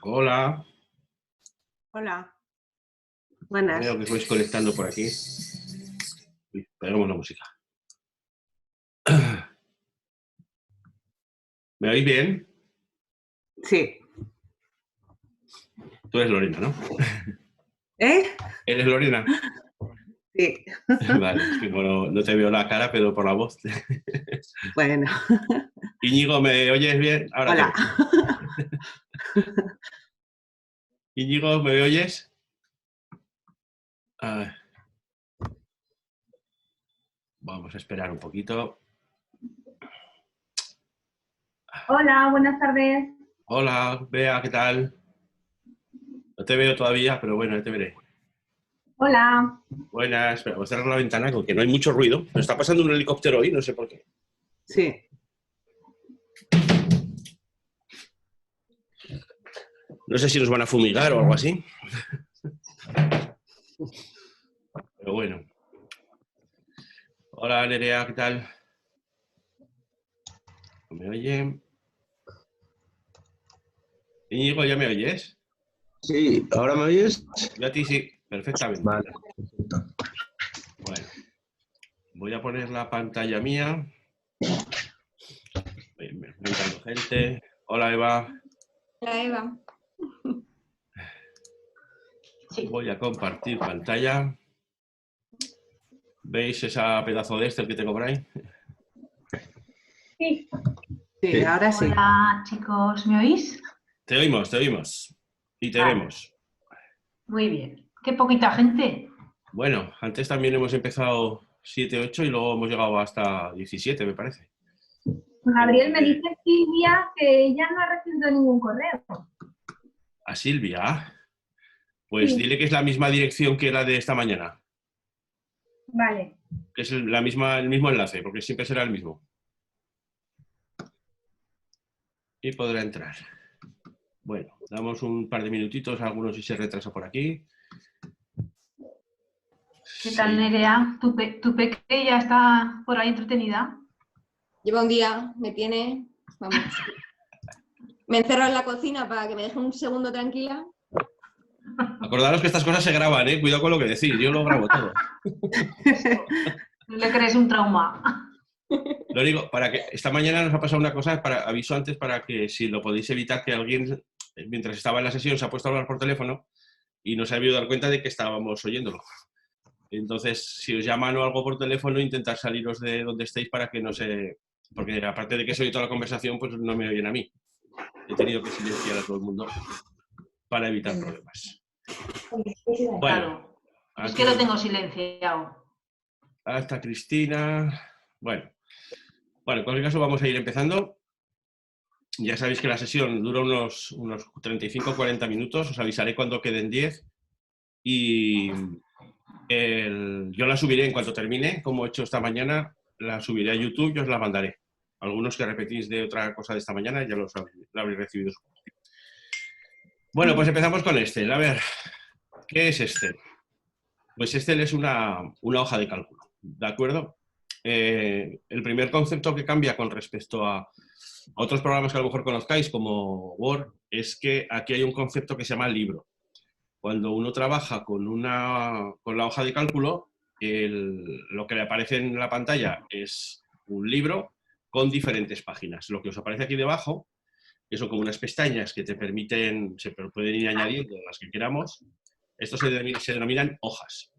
Hola, Hola. veo Buenas. que os vais conectando por aquí. Uy, pegamos la música. ¿Me oís bien? Sí. Tú eres Lorena, ¿no? ¿Eh? ¿Eres Lorena? Sí. Vale, es que no te veo la cara, pero por la voz. Bueno. Íñigo, ¿me oyes bien? Ahora te Hola. veo. Íñigo, ¿me oyes? Ah, vamos a esperar un poquito. Hola, buenas tardes. Hola, Bea, ¿qué tal? No te veo todavía, pero bueno, ya te veré. Hola. Buenas, espera, voy a cerrar la ventana porque no hay mucho ruido. Me está pasando un helicóptero hoy, no sé por qué. Sí. No sé si nos van a fumigar o algo así. Pero bueno. Hola, Nerea, ¿qué tal? ¿Me oye? Íñigo, ¿ya me oyes? Sí, ¿ahora me oyes? Yo a ti sí, perfectamente. Vale. Bueno, voy a poner la pantalla mía. Me está entrando gente. Hola, Eva. Hola, Eva. Voy a compartir pantalla. ¿Veis esa pedazo de Excel que tengo por ahí? Sí. Sí, Sí. ahora sí. Hola chicos, ¿me oís? Te oímos, te oímos. Y te Vale. vemos. Muy bien. Qué poquita gente. Bueno, antes también hemos empezado 7, 8 y luego hemos llegado hasta 17, me parece. Gabriel, me dice Silvia que ella no ha recibido ningún correo. A Silvia. Pues Sí. dile que es la misma dirección que la de esta mañana. Vale. Que es el mismo enlace, porque siempre será el mismo. Y podrá entrar. Bueno, damos un par de minutitos a algunos si se retrasa por aquí. ¿Qué tal, Sí. Nerea? ¿Tu peque ya está por ahí entretenida? Lleva un día, me tiene, vamos. Me encerro en la cocina para que me deje un segundo tranquila. Acordaros que estas cosas se graban, ¿eh? Cuidado con lo que decís, yo lo grabo todo. ¿No le crees un trauma? Lo digo, para que esta mañana nos ha pasado una cosa, aviso antes para que si lo podéis evitar que alguien, mientras estaba en la sesión, se ha puesto a hablar por teléfono y no se ha habido dar cuenta de que estábamos oyéndolo. Entonces, si os llaman o algo por teléfono, intentad saliros de donde estéis para que no se... Porque aparte de que se oye toda la conversación, pues no me oyen a mí. He tenido que silenciar a todo el mundo para evitar problemas. Bueno, Claro. Es que lo tengo silenciado. hasta Cristina. Bueno, en cualquier caso vamos a ir empezando. Ya sabéis que la sesión dura unos 35 o 40 minutos. Os avisaré cuando queden 10. Y yo la subiré en cuanto termine, como he hecho esta mañana. La subiré a YouTube y os la mandaré. Algunos que repetís de otra cosa de esta mañana ya la habréis recibido. Bueno, pues empezamos con Excel. A ver, ¿qué es Excel? Pues Excel es una hoja de cálculo, ¿de acuerdo? El primer concepto que cambia con respecto a otros programas que a lo mejor conozcáis, como Word, es que aquí hay un concepto que se llama libro. Cuando uno trabaja con la hoja de cálculo, lo que le aparece en la pantalla es un libro con diferentes páginas. Lo que os aparece aquí debajo, que son como unas pestañas que te permiten, se pueden ir añadiendo las que queramos. Estos se denominan hojas.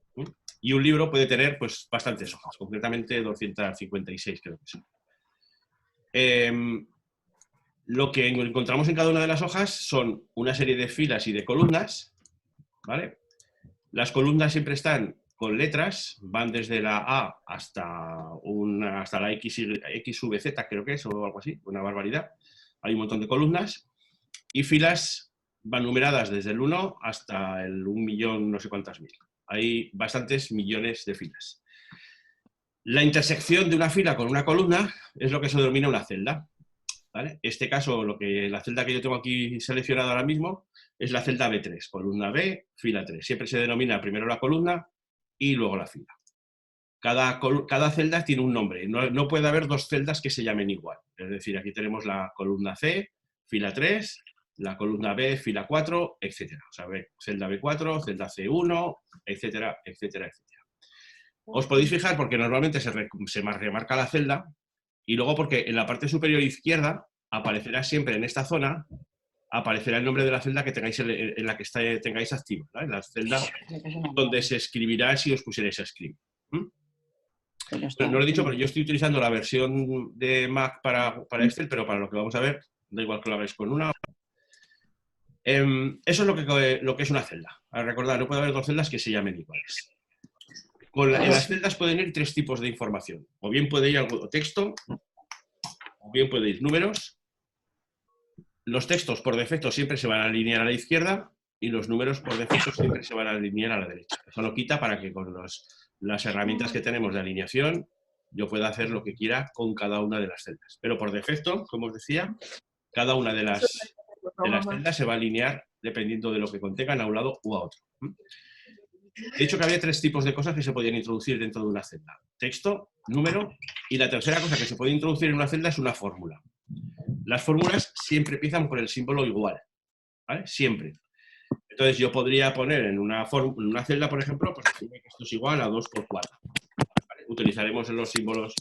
Y un libro puede tener pues bastantes hojas, concretamente 256 creo que son. Lo que encontramos en cada una de las hojas son una serie de filas y de columnas, ¿vale? Las columnas siempre están con letras, van desde la A hasta la XVZ, creo que es, o algo así, una barbaridad. Hay un montón de columnas. Y filas van numeradas desde el 1 hasta el 1.000.000, no sé cuántas mil. Hay bastantes millones de filas. La intersección de una fila con una columna es lo que se denomina una celda. ¿Vale? En este caso, la celda que yo tengo aquí seleccionada ahora mismo es la celda B3, columna B, fila 3. Siempre se denomina primero la columna y luego la fila. Cada celda tiene un nombre. No puede haber dos celdas que se llamen igual. Es decir, aquí tenemos la columna C, fila 3, la columna B, fila 4, etcétera. O sea, celda B4, celda C1, etcétera, etcétera, etcétera. Os podéis fijar porque normalmente se remarca la celda y luego porque en la parte superior izquierda aparecerá siempre en esta zona, aparecerá el nombre de la celda que tengáis en la que tengáis activa, ¿vale? La celda donde se escribirá si os pusierais a escribir. No lo he dicho, pero yo estoy utilizando la versión de Mac para Excel, pero para lo que vamos a ver, da igual que lo hagáis con una. Eso es lo que es una celda. A recordar, no puede haber dos celdas que se llamen iguales. En las celdas pueden ir tres tipos de información. O bien puede ir algo texto, o bien puede ir números. Los textos por defecto siempre se van a alinear a la izquierda y los números por defecto siempre se van a alinear a la derecha. Eso no quita para que con las herramientas que tenemos de alineación yo pueda hacer lo que quiera con cada una de las celdas. Pero por defecto, como os decía, cada una de las celdas se va a alinear dependiendo de lo que contengan a un lado u a otro. He dicho que había tres tipos de cosas que se podían introducir dentro de una celda. Texto, número y la tercera cosa que se puede introducir en una celda es una fórmula. Las fórmulas siempre empiezan por el símbolo igual, ¿vale? Siempre. Entonces yo podría poner en una celda, por ejemplo, pues que esto es igual a 2 por 4. ¿Vale? Utilizaremos los símbolos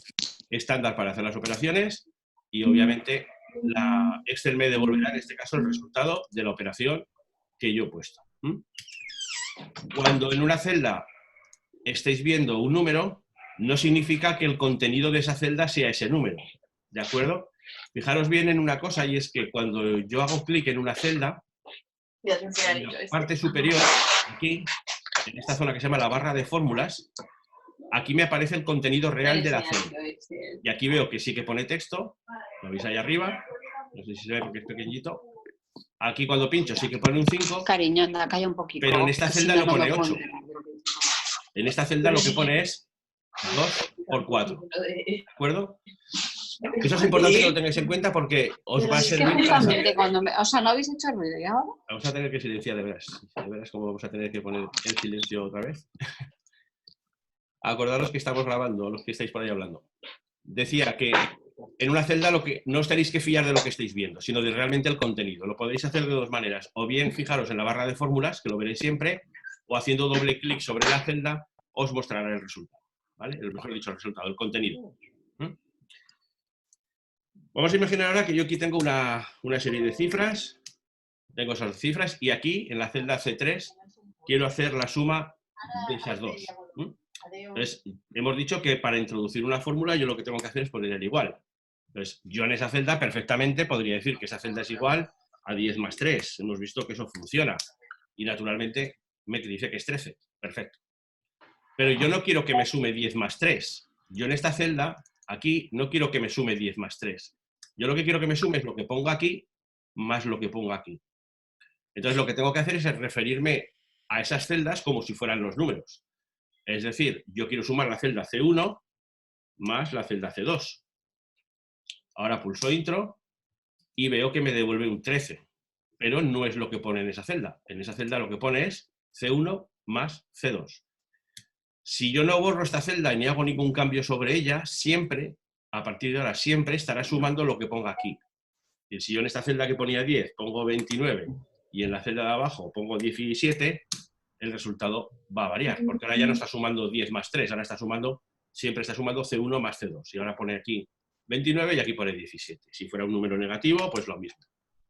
estándar para hacer las operaciones y obviamente la Excel me devolverá en este caso el resultado de la operación que yo he puesto. Cuando en una celda estéis viendo un número, no significa que el contenido de esa celda sea ese número, ¿de acuerdo? Fijaros bien en una cosa y es que cuando yo hago clic en una celda, en la parte superior, aquí, en esta zona que se llama la barra de fórmulas, aquí me aparece el contenido real de la celda. Y aquí veo que sí que pone texto, lo veis ahí arriba, no sé si se ve porque es pequeñito. Aquí cuando pincho sí que pone un 5. Cariño, anda, calla un poquito. Pero en esta celda no pone 8. En esta celda lo que pone es 2 por 4. ¿De acuerdo? Eso es importante que lo tengáis en cuenta porque os va a servir para saber. O sea, ¿no habéis hecho ruido ya ahora? Vamos a tener que silenciar, de veras. De veras, como vamos a tener que poner el silencio otra vez. Acordaros que estamos grabando, los que estáis por ahí hablando. Decía que en una celda no os tenéis que fiar de lo que estáis viendo, sino de realmente el contenido. Lo podéis hacer de dos maneras. O bien fijaros en la barra de fórmulas, que lo veréis siempre, o haciendo doble clic sobre la celda, os mostrará el resultado. ¿Vale? Mejor dicho, el resultado, el contenido. Vamos a imaginar ahora que yo aquí tengo una serie de cifras. Tengo esas cifras y aquí, en la celda C3, quiero hacer la suma de esas dos. Entonces, hemos dicho que para introducir una fórmula yo lo que tengo que hacer es poner el igual. Entonces, yo en esa celda perfectamente podría decir que esa celda es igual a 10 más 3. Hemos visto que eso funciona. Y naturalmente me dice que es 13. Perfecto. Pero yo no quiero que me sume 10 más 3. Yo en esta celda, aquí, no quiero que me sume 10 más 3. Yo lo que quiero que me sume es lo que pongo aquí más lo que pongo aquí. Entonces, lo que tengo que hacer es referirme a esas celdas como si fueran los números. Es decir, yo quiero sumar la celda C1 más la celda C2. Ahora pulso intro y veo que me devuelve un 13, pero no es lo que pone en esa celda. En esa celda lo que pone es C1 más C2. Si yo no borro esta celda ni hago ningún cambio sobre ella, siempre, a partir de ahora, siempre estará sumando lo que ponga aquí. Y si yo en esta celda que ponía 10 pongo 29 y en la celda de abajo pongo 17, el resultado va a variar, porque ahora ya no está sumando 10 más 3, ahora siempre está sumando C1 más C2. Y ahora pone aquí 29 y aquí pone 17. Si fuera un número negativo, pues lo mismo.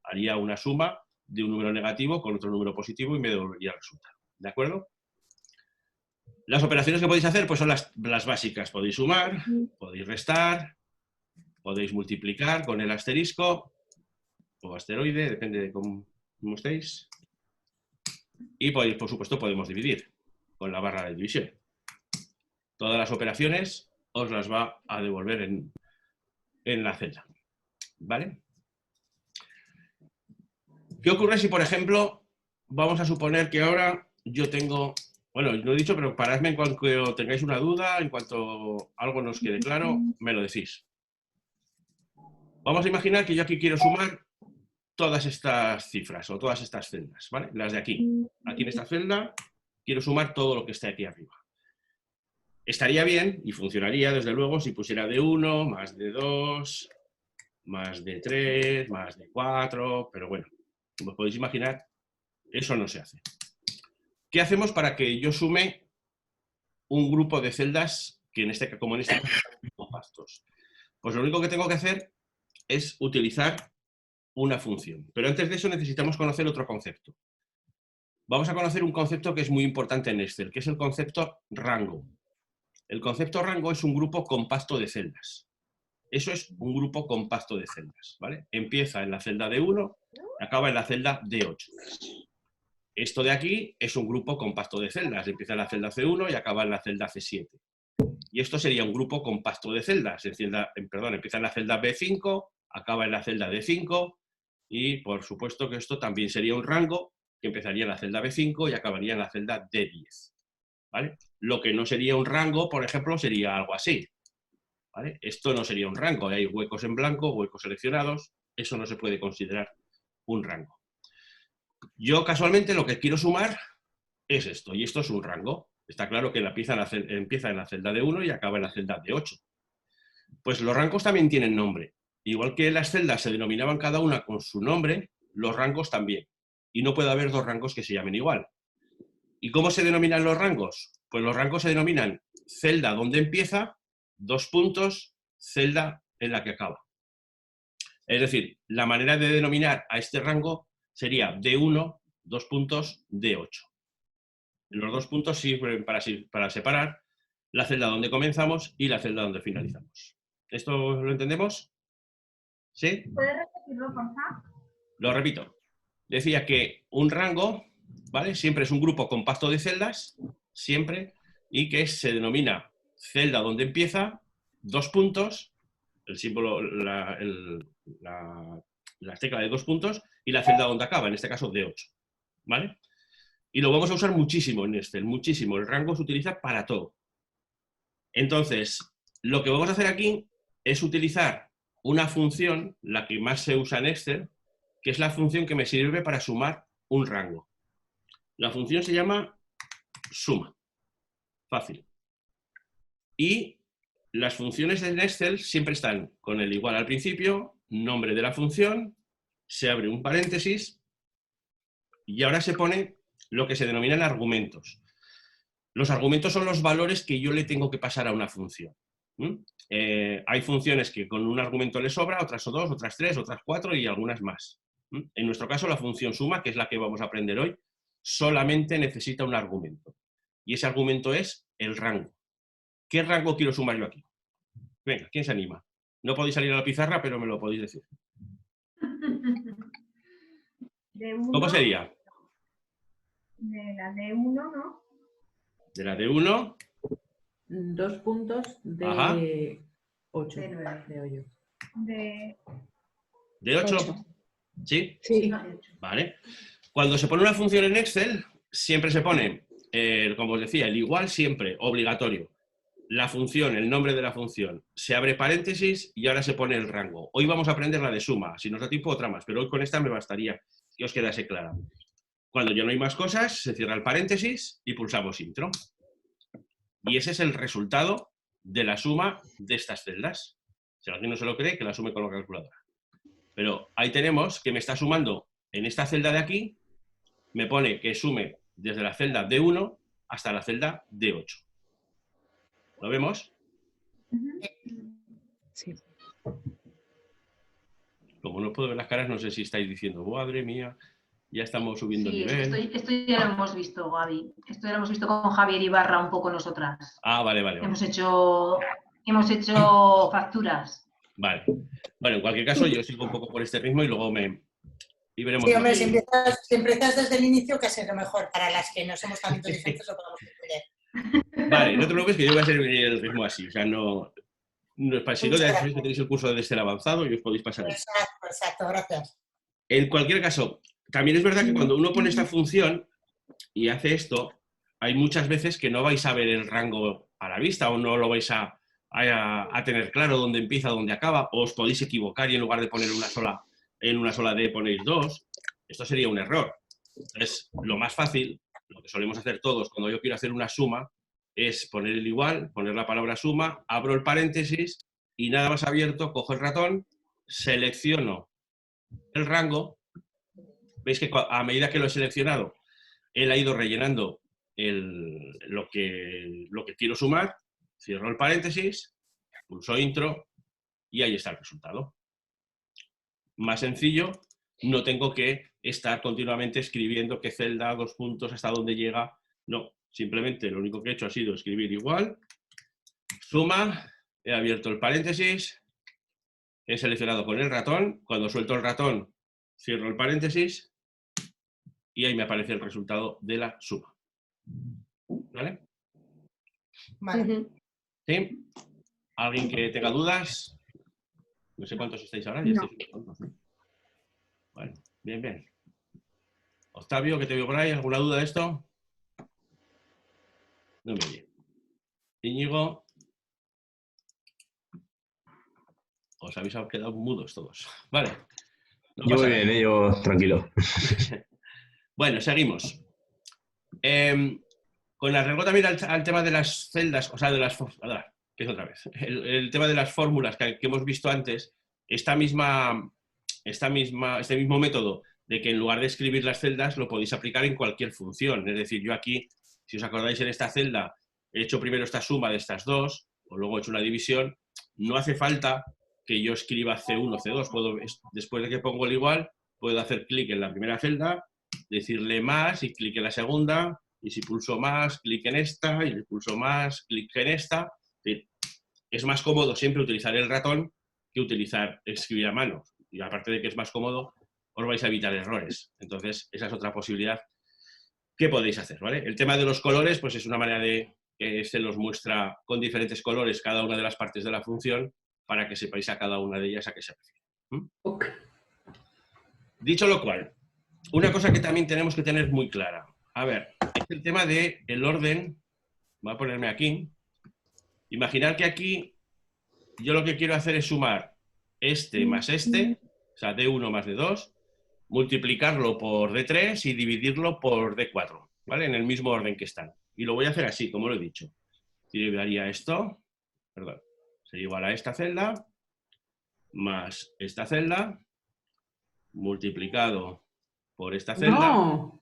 Haría una suma de un número negativo con otro número positivo y me devolvería el resultado. ¿De acuerdo? Las operaciones que podéis hacer pues son las básicas. Podéis sumar, podéis restar, podéis multiplicar con el asterisco o asteroide, depende de cómo estéis. Y podéis, por supuesto, podemos dividir con la barra de división. Todas las operaciones os las va a devolver en la celda. ¿Vale? ¿Qué ocurre si, por ejemplo, vamos a suponer que ahora yo tengo... Bueno, no he dicho, pero paradme en cuanto tengáis una duda, en cuanto algo nos quede claro, me lo decís. Vamos a imaginar que yo aquí quiero sumar todas estas cifras o todas estas celdas, ¿vale? Las de aquí. Aquí en esta celda quiero sumar todo lo que está aquí arriba. Estaría bien y funcionaría, desde luego, si pusiera de 1, más de 2, más de 3, más de 4, pero bueno, Como podéis imaginar, eso no se hace. ¿Qué hacemos para que yo sume un grupo de celdas que como en este caso son compastos? Pues lo único que tengo que hacer es utilizar una función. Pero antes de eso necesitamos conocer otro concepto. Vamos a conocer un concepto que es muy importante en Excel, que es el concepto rango. El concepto rango es un grupo compacto de celdas. Eso es un grupo compacto de celdas, ¿vale? Empieza en la celda D1, acaba en la celda D8. Esto de aquí es un grupo compacto de celdas. Empieza en la celda C1 y acaba en la celda C7. Y esto sería un grupo compacto de celdas. Empieza en la celda B5, acaba en la celda D5 y, por supuesto, que esto también sería un rango que empezaría en la celda B5 y acabaría en la celda D10. ¿Vale? Lo que no sería un rango, por ejemplo, sería algo así. ¿Vale? Esto no sería un rango. Hay huecos en blanco, huecos seleccionados. Eso no se puede considerar un rango. Yo, casualmente, lo que quiero sumar es esto. Y esto es un rango. Está claro que empieza en la celda D1 y acaba en la celda D8. Pues los rangos también tienen nombre. Igual que las celdas se denominaban cada una con su nombre, los rangos también. Y no puede haber dos rangos que se llamen igual. ¿Y cómo se denominan los rangos? Pues los rangos se denominan celda donde empieza, celda en la que acaba. Es decir, la manera de denominar a este rango sería D1, D8. Los dos puntos sirven para separar la celda donde comenzamos y la celda donde finalizamos. ¿Esto lo entendemos? ¿Sí? ¿Puedes repetirlo, por favor? Lo repito. Decía que un rango, ¿vale? Siempre es un grupo compacto de celdas, siempre, y que se denomina celda donde empieza, el símbolo, la tecla de 2 puntos, y la celda donde acaba, en este caso D8. ¿Vale? Y lo vamos a usar muchísimo en Excel, muchísimo. El rango se utiliza para todo. Entonces, lo que vamos a hacer aquí es utilizar una función, la que más se usa en Excel, que es la función que me sirve para sumar un rango. La función se llama suma. Fácil. Y las funciones en Excel siempre están con el igual al principio, nombre de la función, se abre un paréntesis y ahora se pone lo que se denominan argumentos. Los argumentos son los valores que yo le tengo que pasar a una función. Hay funciones que con un argumento le sobra, otras 2, otras 3, otras 4 y algunas más. En nuestro caso, la función suma, que es la que vamos a aprender hoy, solamente necesita un argumento. Y ese argumento es el rango. ¿Qué rango quiero sumar yo aquí? Venga, ¿quién se anima? No podéis salir a la pizarra, pero me lo podéis decir. ¿Cómo sería? De la D1, ¿no? De la D1. 2 puntos de Ajá. 8. De 9. De 8. ¿De 8? ¿Sí? Sí. Vale. Cuando se pone una función en Excel, siempre se pone, como os decía, el igual siempre, obligatorio. La función, el nombre de la función, se abre paréntesis y ahora se pone el rango. Hoy vamos a aprender la de suma, si nos da tiempo otra más, pero hoy con esta me bastaría que os quedase clara. Cuando ya no hay más cosas, se cierra el paréntesis y pulsamos intro. Y ese es el resultado de la suma de estas celdas. Si alguien no se lo cree, que la sume con la calculadora. Pero ahí tenemos que me está sumando en esta celda de aquí, me pone que sume desde la celda D1 hasta la celda D8. ¿Lo vemos? Sí. Como no puedo ver las caras, no sé si estáis diciendo, madre mía, ya estamos subiendo Sí, el nivel. esto ya lo hemos visto, Gaby. Esto ya lo hemos visto con Javier Ibarra un poco nosotras. Ah, vale. Hemos hecho facturas. Vale. Bueno, en cualquier caso, yo sigo un poco por este ritmo y luego y veremos. Sí, hombre, si empiezas desde el inicio, que es lo mejor. Para las que no somos tan inteligentes, lo podemos entender. Vale, no te preocupes que yo voy a seguir el ritmo así. O sea, no es para si no, ya sabéis que tenéis el curso de Excel avanzado y os podéis pasar. Exacto, gracias. En cualquier caso, también es verdad que cuando uno pone esta función y hace esto, hay muchas veces que no vais a ver el rango a la vista o no lo vais a tener claro dónde empieza, dónde acaba, o os podéis equivocar y en lugar de poner en una sola D ponéis 2. Esto sería un error. Entonces, lo más fácil, lo que solemos hacer todos cuando yo quiero hacer una suma, es poner el igual, poner la palabra suma, abro el paréntesis y nada más abierto, cojo el ratón, selecciono el rango veis que a medida que lo he seleccionado, él ha ido rellenando lo que quiero sumar, cierro el paréntesis, pulso intro y ahí está el resultado. Más sencillo, no tengo que estar continuamente escribiendo qué celda, 2 puntos, hasta dónde llega. No, simplemente lo único que he hecho ha sido escribir igual, suma, he abierto el paréntesis, he seleccionado con el ratón, cuando suelto el ratón cierro el paréntesis y ahí me aparece el resultado de la suma. ¿Vale? Vale. ¿Sí? ¿Alguien que tenga dudas? No sé cuántos estáis ahora. Ya estáis unos cuantos, ¿no? Bueno, bien, bien. Octavio, que te veo por ahí, ¿alguna duda de esto? No me oye. Íñigo. Os habéis quedado mudos todos. Vale. No Yo pasa muy nada. bien, yo tranquilo. Bueno, seguimos. Con arreglo también al tema de las celdas, o sea, de las... ¿Qué es otra vez? El tema de las fórmulas que hemos visto antes, este mismo método de que en lugar de escribir las celdas lo podéis aplicar en cualquier función. Es decir, yo aquí, si os acordáis en esta celda, he hecho primero esta suma de estas dos, o luego he hecho una división, no hace falta que yo escriba C1, C2. Después de que pongo el igual, puedo hacer clic en la primera celda, decirle más y clic en la segunda, y si pulso más, clic en esta, y si pulso más, clic en esta. Es más cómodo siempre utilizar el ratón que escribir a mano. Y aparte de que es más cómodo, os vais a evitar errores. Entonces, esa es otra posibilidad que podéis hacer, ¿vale? El tema de los colores, pues es una manera de que se los muestra con diferentes colores cada una de las partes de la función para que sepáis a cada una de ellas a qué se refiere. Ok. Dicho lo cual, una cosa que también tenemos que tener muy clara. A ver, es el tema del orden. Voy a ponerme aquí. Imaginar que aquí yo lo que quiero hacer es sumar este más este, o sea, D1 más D2, multiplicarlo por D3 y dividirlo por D4, ¿vale? En el mismo orden que están. Y lo voy a hacer así, como lo he dicho. Yo daría esto, perdón, sería igual a esta celda, más esta celda, multiplicado por esta celda No.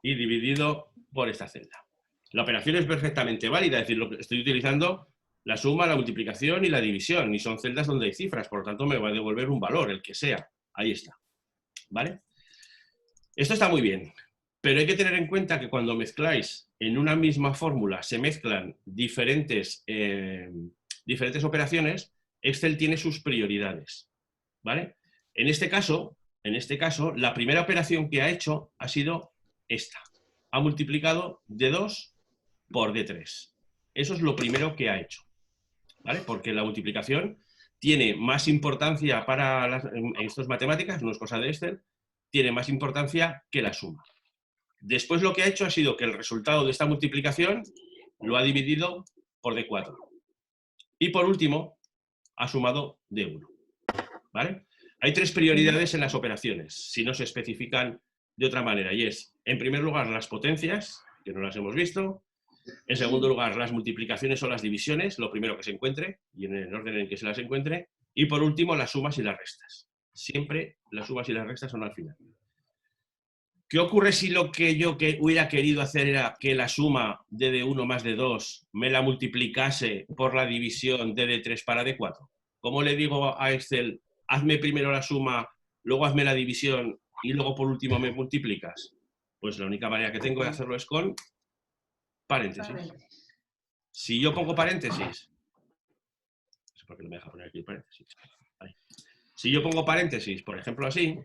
y dividido por esta celda. La operación es perfectamente válida, es decir, lo que estoy utilizando la suma, la multiplicación y la división, y son celdas donde hay cifras, por lo tanto me va a devolver un valor, el que sea. Ahí está. ¿Vale? Esto está muy bien, pero hay que tener en cuenta que cuando mezcláis en una misma fórmula, se mezclan diferentes operaciones, Excel tiene sus prioridades. ¿Vale? En este caso, la primera operación que ha hecho ha sido esta. Ha multiplicado D2 por D3. Eso es lo primero que ha hecho. ¿Vale? Porque la multiplicación tiene más importancia en estas matemáticas, no es cosa de Excel, tiene más importancia que la suma. Después lo que ha hecho ha sido que el resultado de esta multiplicación lo ha dividido por D4. Y por último, ha sumado D1. ¿Vale? Hay 3 prioridades en las operaciones, si no se especifican de otra manera, y es, en primer lugar, las potencias, que no las hemos visto. En segundo lugar, las multiplicaciones o las divisiones, lo primero que se encuentre y en el orden en que se las encuentre. Y por último, las sumas y las restas. Siempre las sumas y las restas son al final. ¿Qué ocurre si lo que yo hubiera querido hacer era que la suma de D1 más D2 me la multiplicase por la división de D3 para D4? ¿Cómo le digo a Excel, hazme primero la suma, luego hazme la división y luego por último me multiplicas? Pues la única manera que tengo de hacerlo es con paréntesis. Si yo pongo paréntesis, no sé por qué no me deja poner aquí el paréntesis. Ahí. Si yo pongo paréntesis, por ejemplo así,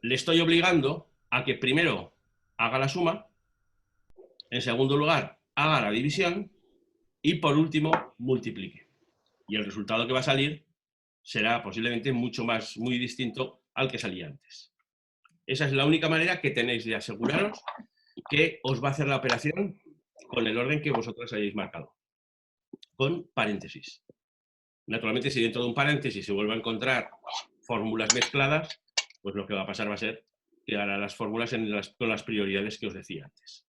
le estoy obligando a que primero haga la suma, en segundo lugar haga la división y por último multiplique. Y el resultado que va a salir será posiblemente muy distinto al que salía antes. Esa es la única manera que tenéis de aseguraros que os va a hacer la operación con el orden que vosotros hayáis marcado, con paréntesis. Naturalmente, si dentro de un paréntesis se vuelve a encontrar fórmulas mezcladas, pues lo que va a pasar va a ser que hará las fórmulas con las prioridades que os decía antes.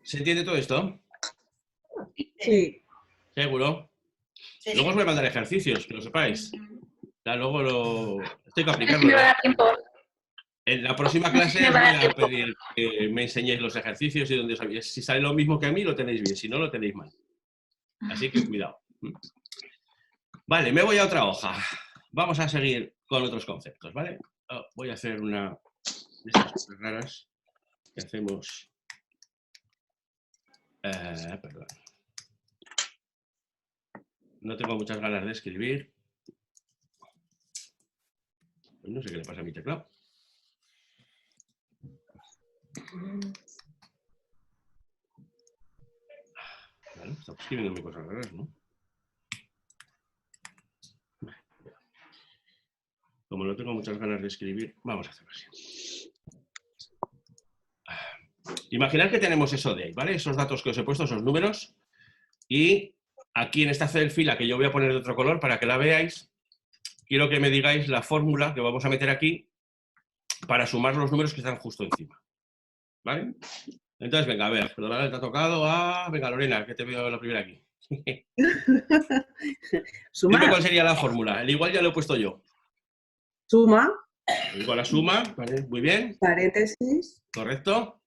¿Se entiende todo esto? Sí. ¿Seguro? Sí, Luego os sí. voy a mandar ejercicios, que lo sepáis. Ya, luego esto hay que aplicarlo. Me va a dar tiempo. En la próxima clase Me os va a voy dar a tiempo. pedir que me enseñéis los ejercicios y donde sabéis. Si sale lo mismo que a mí, lo tenéis bien. Si no, lo tenéis mal. Así que cuidado. Vale, me voy a otra hoja. Vamos a seguir con otros conceptos, ¿vale? Voy a hacer una de estas cosas raras que hacemos. Perdón. No tengo muchas ganas de escribir. Pues no sé qué le pasa a mi teclado. Vale, está escribiendo cosas raras, ¿no? Como no tengo muchas ganas de escribir, vamos a hacerlo así. Imaginad que tenemos eso de ahí, ¿vale? Esos datos que os he puesto, esos números. Y aquí en esta fila que yo voy a poner de otro color para que la veáis, quiero que me digáis la fórmula que vamos a meter aquí para sumar los números que están justo encima. ¿Vale? Entonces, venga, a ver, perdonad, te ha tocado a... Venga, Lorena, que te veo la primera aquí. Dime Sumar, cuál sería la fórmula. El igual ya lo he puesto yo. suma, Igual a suma, ¿vale? Muy bien, paréntesis, correcto.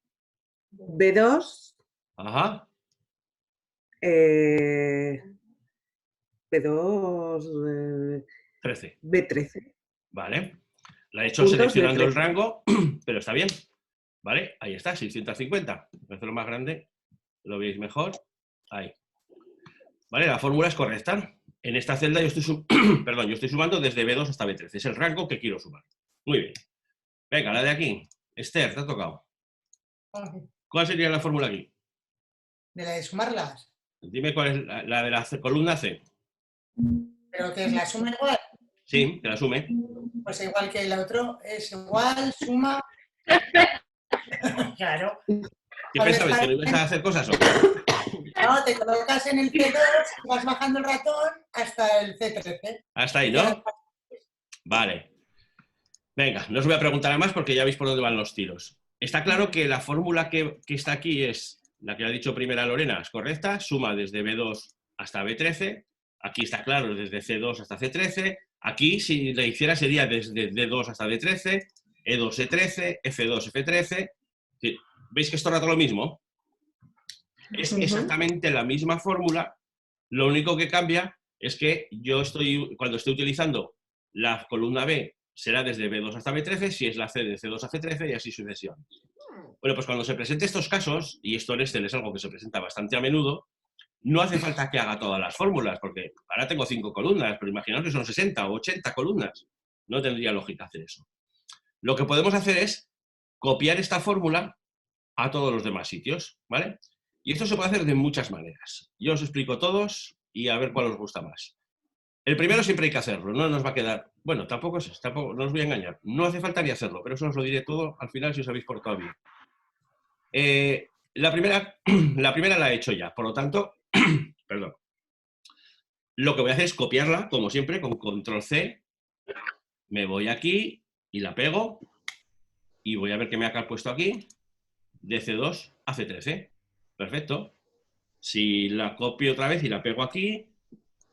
B2, Ajá, B2, 13. B13. Vale. La he hecho Puntos seleccionando de el 13. rango, pero está bien. ¿Vale? Ahí está, 650. Voy a hacerlo más grande, lo veis mejor. Ahí. ¿Vale? La fórmula es correcta. En esta celda yo estoy, perdón, yo estoy sumando desde B2 hasta B13. Es el rango que quiero sumar. Muy bien. Venga, la de aquí. Esther, te ha tocado. ¿Cuál sería la fórmula aquí? De la de sumarlas. Dime cuál es la de la columna C. Pero que es la suma igual. Sí, que la sume. Pues igual que el otro, es igual, suma. Claro. ¿Qué pensabais? ¿Que no ibas a hacer cosas o qué? No, te colocas en el C2, vas bajando el ratón hasta el C13. Hasta ahí, ¿no? Vale. Venga, no os voy a preguntar más porque ya veis por dónde van los tiros. Está claro que la fórmula que está aquí es la que ha dicho primera Lorena, es correcta. Suma desde B2 hasta B13. Aquí está claro, desde C2 hasta C13. Aquí, si le hiciera, sería desde D2 hasta D13, E2, E13, F2, F13. ¿Veis que esto trata lo mismo? Es exactamente la misma fórmula, lo único que cambia es que yo cuando estoy utilizando la columna B, será desde B2 hasta B13, si es la C de C2 a C13 y así sucesivamente. Bueno, pues cuando se presenten estos casos, y esto en Excel es algo que se presenta bastante a menudo, no hace falta que haga todas las fórmulas, porque ahora tengo 5 columnas, pero imaginaos que son 60 o 80 columnas. No tendría lógica hacer eso. Lo que podemos hacer es copiar esta fórmula a todos los demás sitios, ¿vale? Y esto se puede hacer de muchas maneras. Yo os explico todos y a ver cuál os gusta más. El primero siempre hay que hacerlo, no nos va a quedar... Bueno, tampoco no os voy a engañar. No hace falta ni hacerlo, pero eso os lo diré todo al final si os habéis portado bien. La primera la he hecho ya, por lo tanto, perdón. Lo que voy a hacer es copiarla, como siempre, con control C. Me voy aquí y la pego y voy a ver qué me ha puesto aquí. De C2 a C13. Perfecto. Si la copio otra vez y la pego aquí,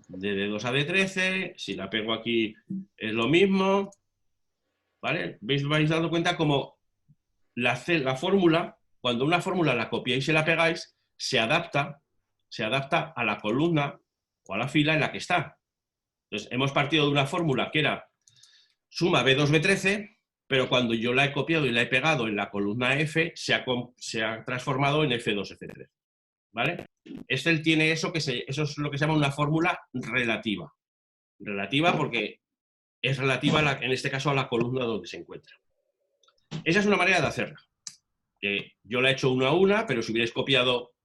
de D2 a D13, si la pego aquí es lo mismo. ¿Vale? Vais dando cuenta como la fórmula, cuando una fórmula la copiáis y la pegáis, se adapta a la columna o a la fila en la que está. Entonces, hemos partido de una fórmula que era suma B2, B13, pero cuando yo la he copiado y la he pegado en la columna F, se ha transformado en F2, F3. ¿Vale? Excel tiene eso es lo que se llama una fórmula relativa. Relativa porque es relativa, en este caso, a la columna donde se encuentra. Esa es una manera de hacerla. Yo la he hecho una a una, pero si hubierais copiado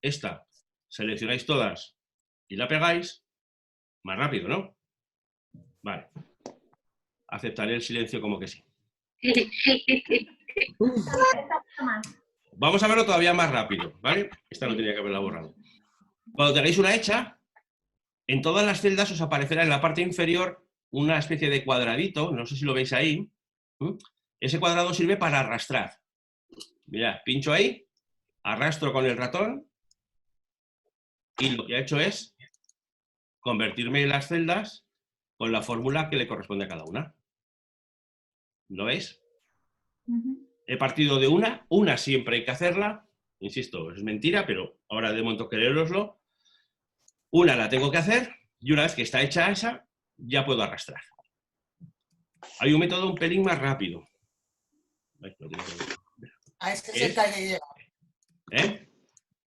esta, seleccionáis todas y la pegáis, más rápido, ¿no? Vale. Aceptaré el silencio como que sí. Vamos a verlo todavía más rápido, ¿vale? Esta no tenía que haberla borrado. Cuando tengáis una hecha, en todas las celdas os aparecerá en la parte inferior una especie de cuadradito, no sé si lo veis ahí. Ese cuadrado sirve para arrastrar. Mirad, pincho ahí, arrastro con el ratón y lo que ha hecho es convertirme las celdas con la fórmula que le corresponde a cada una. ¿Lo veis? He partido de una siempre hay que hacerla. Insisto, es mentira, pero ahora de momento creéroslo. Una la tengo que hacer y una vez que está hecha esa, ya puedo arrastrar. Hay un método un pelín más rápido. A ese es el que hay que llegar. ¿Eh?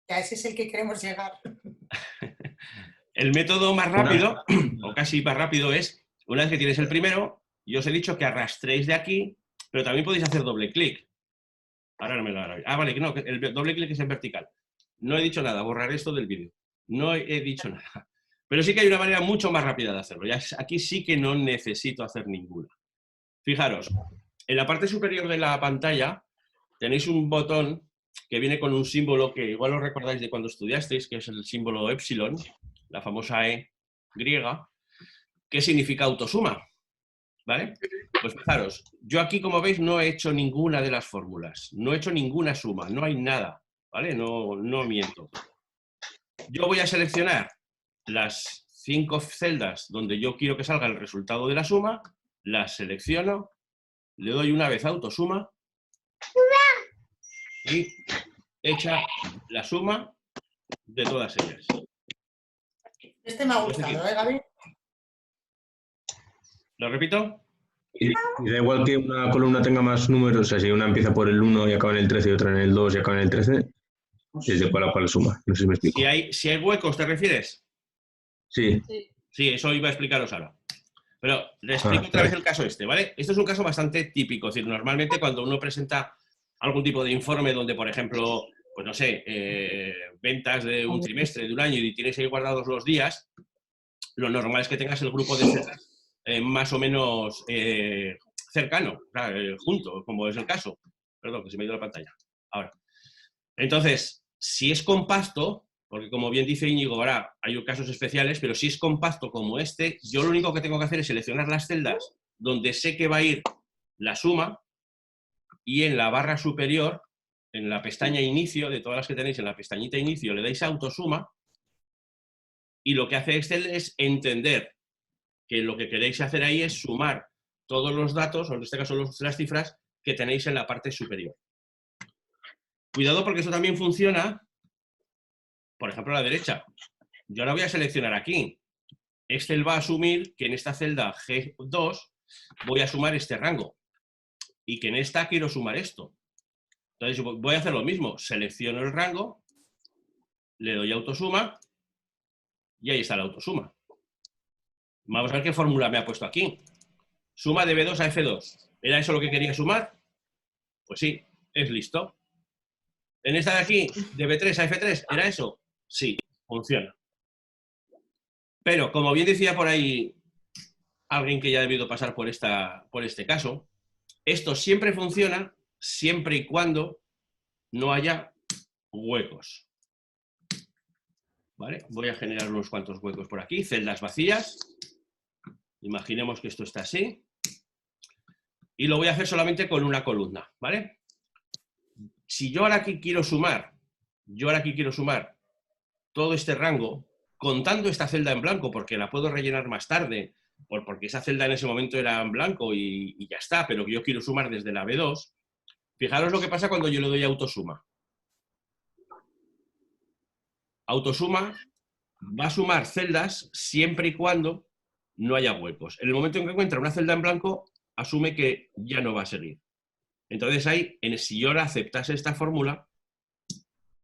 Que a ese es el que queremos llegar. El método más rápido, o casi más rápido, es, una vez que tienes el primero, yo os he dicho que arrastréis de aquí, pero también podéis hacer doble clic. Ahora no me lo hará. Ah, vale, no, el doble clic es en vertical. No he dicho nada, borraré esto del vídeo. No he dicho nada. Pero sí que hay una manera mucho más rápida de hacerlo. Ya aquí sí que no necesito hacer ninguna. Fijaros, en la parte superior de la pantalla tenéis un botón que viene con un símbolo que igual os recordáis de cuando estudiasteis, que es el símbolo epsilon, la famosa E griega, que significa autosuma. ¿Vale? Pues fijaros, yo aquí, como veis, no he hecho ninguna de las fórmulas, no he hecho ninguna suma, no hay nada, ¿vale? No miento. Yo voy a seleccionar las 5 celdas donde yo quiero que salga el resultado de la suma, las selecciono, le doy una vez autosuma y hecha la suma de todas ellas. Este me ha gustado, ¿eh, Gaby? ¿Lo repito? Y da igual que una columna tenga más números, o sea, si una empieza por el 1 y acaba en el 13 y otra en el 2 y acaba en el 13, ¿desde cuál a cuál suma? No sé si me explico. Si hay huecos, ¿te refieres? Sí. Sí, eso iba a explicaros ahora. Pero le explico otra vez el caso este, ¿vale? Esto es un caso bastante típico. Es decir, normalmente cuando uno presenta algún tipo de informe donde, por ejemplo, pues no sé, ventas de un trimestre, de un año y tienes ahí guardados los días, lo normal es que tengas el grupo de celdas más o menos cercano, junto, como es el caso. Perdón, que se me ha ido la pantalla. Ahora. Entonces, si es compacto, porque como bien dice Íñigo, ahora hay casos especiales, pero si es compacto como este, yo lo único que tengo que hacer es seleccionar las celdas donde sé que va a ir la suma y en la barra superior, en la pestaña inicio, de todas las que tenéis en la pestañita inicio, le dais a autosuma y lo que hace Excel es entender que lo que queréis hacer ahí es sumar todos los datos, o en este caso las cifras, que tenéis en la parte superior. Cuidado porque eso también funciona, por ejemplo, a la derecha. Yo ahora voy a seleccionar aquí. Excel va a asumir que en esta celda G2 voy a sumar este rango y que en esta quiero sumar esto. Entonces voy a hacer lo mismo. Selecciono el rango, le doy autosuma y ahí está la autosuma. Vamos a ver qué fórmula me ha puesto aquí. Suma de B2 a F2. ¿Era eso lo que quería sumar? Pues sí, es listo. En esta de aquí, de B3 a F3, ¿era eso? Sí, funciona. Pero, como bien decía por ahí alguien que ya ha debido pasar por este caso, esto siempre funciona siempre y cuando no haya huecos. ¿Vale? Voy a generar unos cuantos huecos por aquí, celdas vacías. Imaginemos que esto está así. Y lo voy a hacer solamente con una columna, ¿vale? Si yo ahora aquí quiero sumar, todo este rango, contando esta celda en blanco, porque la puedo rellenar más tarde, porque esa celda en ese momento era en blanco y ya está, pero que yo quiero sumar desde la B2, fijaros lo que pasa cuando yo le doy autosuma. Autosuma va a sumar celdas siempre y cuando no haya huecos. En el momento en que encuentra una celda en blanco, asume que ya no va a seguir. Entonces ahí, si yo ahora aceptase esta fórmula,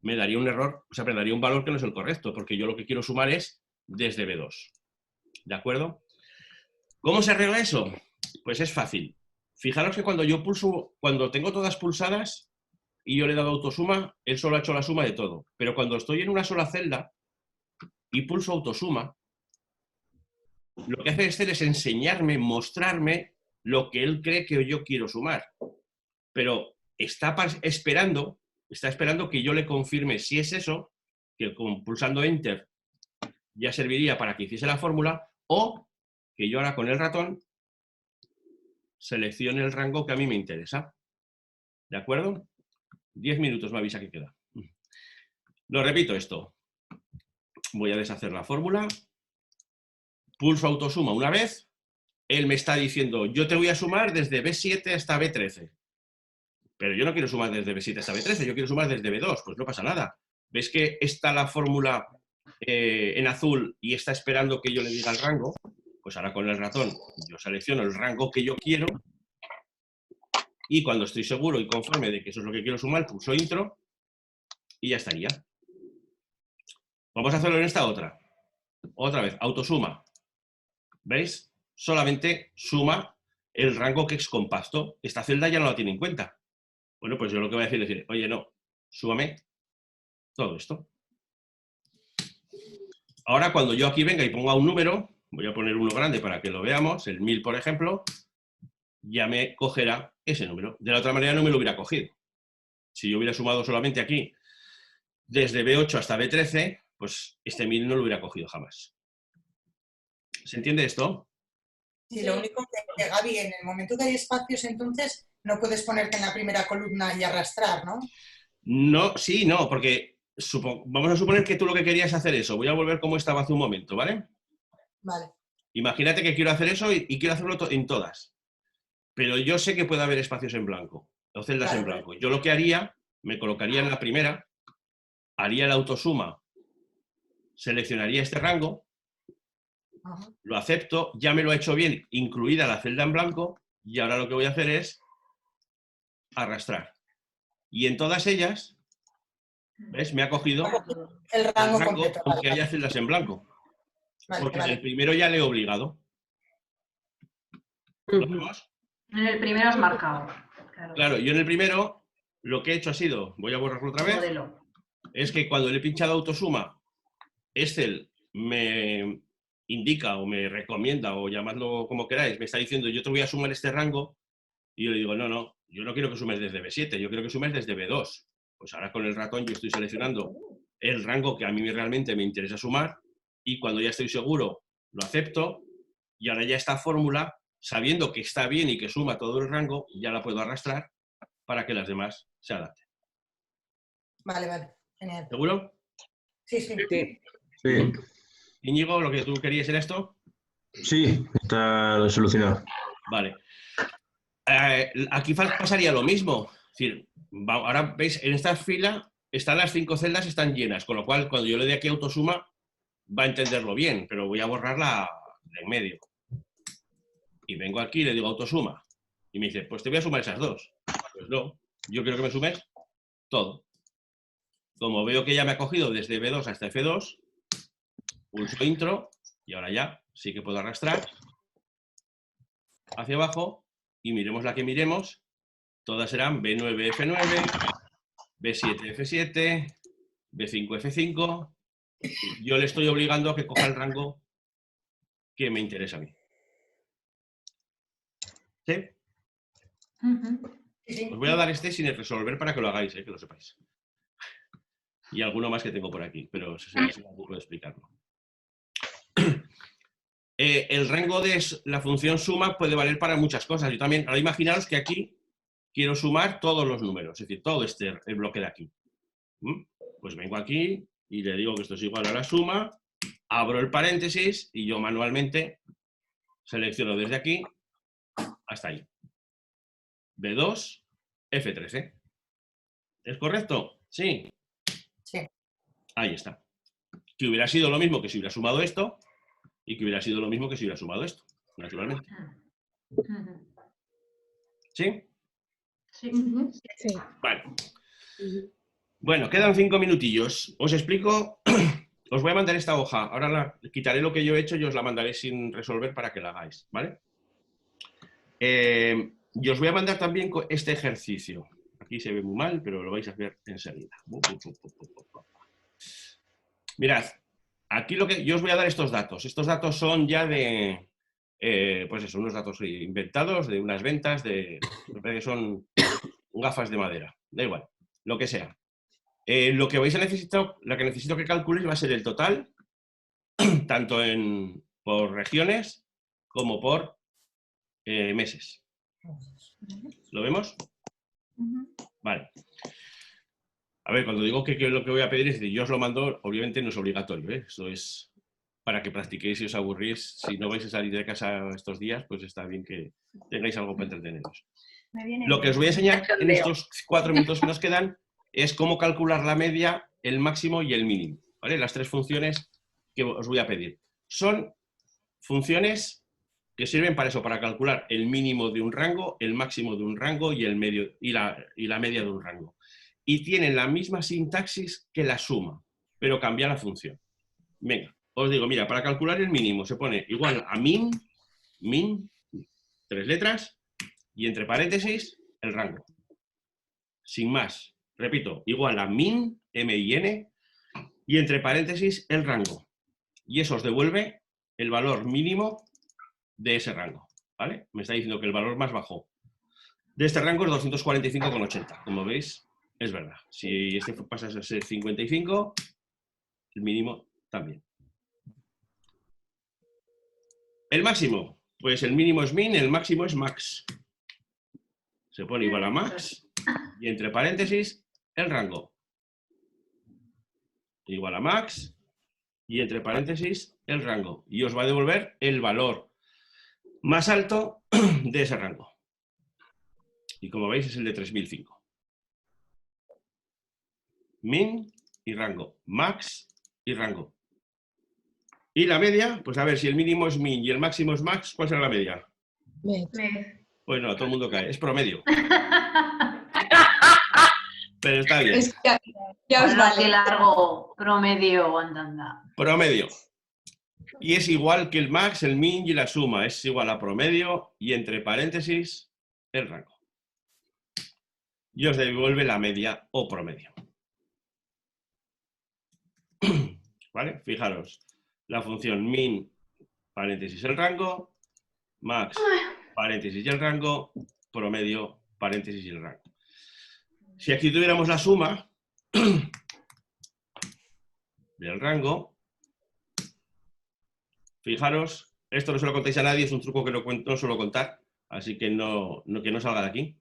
me daría un error, o sea, me daría un valor que no es el correcto, porque yo lo que quiero sumar es desde B2. ¿De acuerdo? ¿Cómo se arregla eso? Pues es fácil. Fijaros que cuando tengo todas pulsadas y yo le he dado autosuma, él solo ha hecho la suma de todo. Pero cuando estoy en una sola celda y pulso autosuma, lo que hace Excel es enseñarme, mostrarme lo que él cree que yo quiero sumar. Pero está esperando que yo le confirme si es eso, que pulsando Enter ya serviría para que hiciese la fórmula, o que yo ahora con el ratón seleccione el rango que a mí me interesa. ¿De acuerdo? 10 minutos me avisa que queda. Lo repito esto. Voy a deshacer la fórmula. pulso autosuma una vez, él me está diciendo, yo te voy a sumar desde B7 hasta B13. Pero yo no quiero sumar desde B7 hasta B13, yo quiero sumar desde B2, pues no pasa nada. ¿Ves que está la fórmula en azul y está esperando que yo le diga el rango? Pues ahora con el ratón yo selecciono el rango que yo quiero y cuando estoy seguro y conforme de que eso es lo que quiero sumar, pulso intro y ya estaría. Vamos a hacerlo en esta otra. Otra vez, autosuma. ¿Veis? Solamente suma el rango que es compacto. Esta celda ya no la tiene en cuenta. Bueno, pues yo lo que voy a decir es decir, oye, no, súmame todo esto. Ahora, cuando yo aquí venga y ponga un número, voy a poner uno grande para que lo veamos, el 1000, por ejemplo, ya me cogerá ese número. De la otra manera no me lo hubiera cogido. Si yo hubiera sumado solamente aquí, desde B8 hasta B13, pues este 1000 no lo hubiera cogido jamás. ¿Se entiende esto? Sí, lo único que, Gaby, en el momento que hay espacios, entonces no puedes ponerte en la primera columna y arrastrar, ¿no? No, sí, no, porque vamos a suponer que tú lo que querías hacer eso. Voy a volver como estaba hace un momento, ¿vale? Vale. Imagínate que quiero hacer eso y quiero hacerlo en todas. Pero yo sé que puede haber espacios en blanco, o celdas en blanco. Yo lo que haría, me colocaría en la primera, haría la autosuma, seleccionaría este rango, lo acepto, ya me lo ha hecho bien, incluida la celda en blanco, y ahora lo que voy a hacer es arrastrar. Y en todas ellas, ¿ves? Me ha cogido el rango completo, aunque haya celdas en blanco. Vale, porque vale. en el primero ya le he obligado. ¿Lo vemos? En el primero has marcado. Claro, yo en el primero lo que he hecho ha sido, voy a borrarlo otra vez, Modelo. es que cuando le he pinchado autosuma, Excel me indica o me recomienda, o llamadlo como queráis, me está diciendo yo te voy a sumar este rango, y yo le digo, no, no, yo no quiero que sumes desde B7, yo quiero que sumes desde B2. Pues ahora con el ratón yo estoy seleccionando el rango que a mí realmente me interesa sumar, y cuando ya estoy seguro, lo acepto, y ahora ya esta fórmula, sabiendo que está bien y que suma todo el rango, ya la puedo arrastrar para que las demás se adapten. Vale, vale. Genial. ¿Seguro? Sí, sí. Sí, Íñigo, ¿lo que tú querías era esto? sí, está solucionado. Vale. Aquí pasaría lo mismo. Es decir, ahora veis, en esta fila están las 5 celdas, están llenas, con lo cual cuando yo le dé aquí autosuma va a entenderlo bien, pero voy a borrarla de en medio. Y vengo aquí y le digo autosuma. Y me dice, pues te voy a sumar esas dos. Pues no, yo quiero que me sumes todo. Como veo que ya me ha cogido desde B2 hasta F2, pulso intro y ahora ya sí que puedo arrastrar hacia abajo y miremos la que miremos. Todas serán B9, F9, B7, F7, B5, F5. Yo le estoy obligando a que coja el rango que me interesa a mí. ¿Sí? Os voy a dar este sin resolver para que lo hagáis, que lo sepáis. Y alguno más que tengo por aquí, pero eso será puedo explicarlo. El rango de la función suma puede valer para muchas cosas. Yo también, ahora imaginaros que aquí quiero sumar todos los números, es decir, todo el bloque de aquí. Pues vengo aquí y le digo que esto es igual a la suma, abro el paréntesis y yo manualmente selecciono desde aquí hasta ahí. B2, F13. ¿Es correcto? Sí. Sí. Ahí está. Que hubiera sido lo mismo que si hubiera sumado esto y que hubiera sido lo mismo que si hubiera sumado esto, naturalmente. ¿Sí? Sí. Sí. Vale. Bueno, quedan 5 minutillos. Os explico, os voy a mandar esta hoja. Ahora quitaré lo que yo he hecho y os la mandaré sin resolver para que la hagáis, ¿vale? Y os voy a mandar también este ejercicio. Aquí se ve muy mal, pero lo vais a ver enseguida. Mirad, aquí lo que yo os voy a dar estos datos. Estos datos son ya de, pues eso, unos datos inventados de unas ventas me parece que son gafas de madera. Da igual, lo que sea. Lo que vais a necesitar, lo que necesito que calculéis va a ser el total, tanto por regiones como por meses. ¿Lo vemos? Vale. A ver, cuando digo que lo que voy a pedir es decir, yo os lo mando, obviamente no es obligatorio, ¿eh? Esto es para que practiquéis si os aburrís. Si no vais a salir de casa estos días, pues está bien que tengáis algo para entreteneros. Lo que os voy a enseñar en estos 4 minutos que nos quedan es cómo calcular la media, el máximo y el mínimo, ¿vale? Las 3 funciones que os voy a pedir. Son funciones que sirven para eso, para calcular el mínimo de un rango, el máximo de un rango y el medio y la media de un rango. Y tienen la misma sintaxis que la suma, pero cambia la función. Venga, os digo, mira, para calcular el mínimo se pone igual a min, 3 letras, y entre paréntesis el rango. Sin más. Repito, igual a min, M-I-N, y entre paréntesis el rango. Y eso os devuelve el valor mínimo de ese rango, ¿vale? Me está diciendo que el valor más bajo de este rango es 245,80. Como veis, es verdad. Si este pasa a ser 55, el mínimo también. El máximo, pues el mínimo es min, el máximo es max. Se pone igual a max y entre paréntesis el rango. Igual a max y entre paréntesis el rango. Y os va a devolver el valor más alto de ese rango. Y como veis es el de 3005. Min y rango. Max y rango. Y la media, pues a ver, si el mínimo es min y el máximo es max, ¿cuál será la media? Pues no, todo el mundo cae. Es promedio. Pero está bien. Es que ya os Habla así vale. largo, promedio, andanda. Promedio. Y es igual que el max, el min y la suma. Es igual a promedio y entre paréntesis el rango. Y os devuelve la media o promedio. ¿Vale? Fijaros. La función min, paréntesis el rango, max, paréntesis y el rango, promedio, paréntesis y el rango. Si aquí tuviéramos la suma del rango, fijaros, esto no se lo contáis a nadie, es un truco que no suelo contar, así que que no salga de aquí.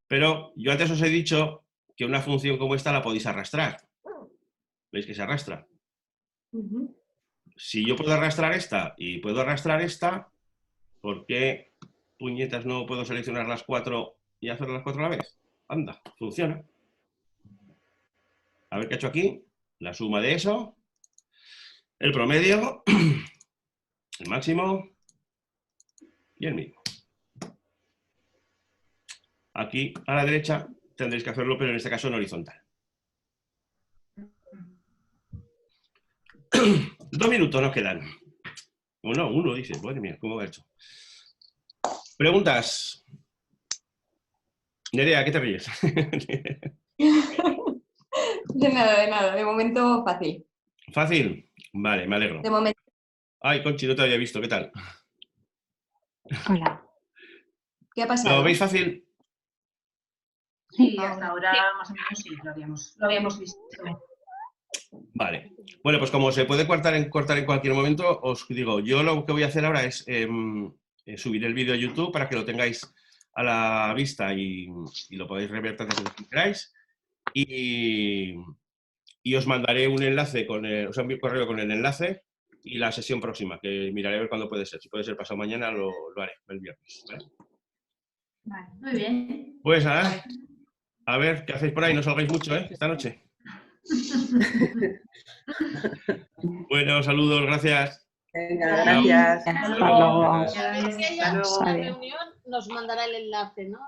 Pero yo antes os he dicho que una función como esta la podéis arrastrar. ¿Veis que se arrastra? Si yo puedo arrastrar esta y puedo arrastrar esta, ¿por qué puñetas no puedo seleccionar las 4 y hacer las 4 a la vez? Anda, funciona. A ver qué he hecho aquí. La suma de eso, el promedio, el máximo y el mínimo. Aquí a la derecha tendréis que hacerlo, pero en este caso en horizontal. 2 minutos nos quedan. O no, 1 dice. Madre mía, ¿cómo ha hecho? Preguntas. Nerea, ¿qué te ríes? De nada. De momento fácil. ¿Fácil? Vale, me alegro. De momento. Ay, Conchi, no te había visto. ¿Qué tal? Hola. ¿Qué ha pasado? ¿Lo veis fácil? Sí, hasta ahora más o menos sí, lo habíamos visto. Vale. Bueno, pues como se puede cortar en cualquier momento, os digo, yo lo que voy a hacer ahora es subir el vídeo a YouTube para que lo tengáis a la vista y lo podáis rever tantas veces que queráis. Y os mandaré un enlace, os envío un correo con el enlace y la sesión próxima, que miraré a ver cuándo puede ser. Si puede ser pasado mañana, lo haré el viernes. ¿Vale? Vale, muy bien. Pues nada, a ver qué hacéis por ahí, no salgáis mucho, esta noche. Bueno, saludos, gracias. Venga, gracias. Hasta luego. Hasta luego. Hasta luego. reunión nos mandará el enlace, ¿no?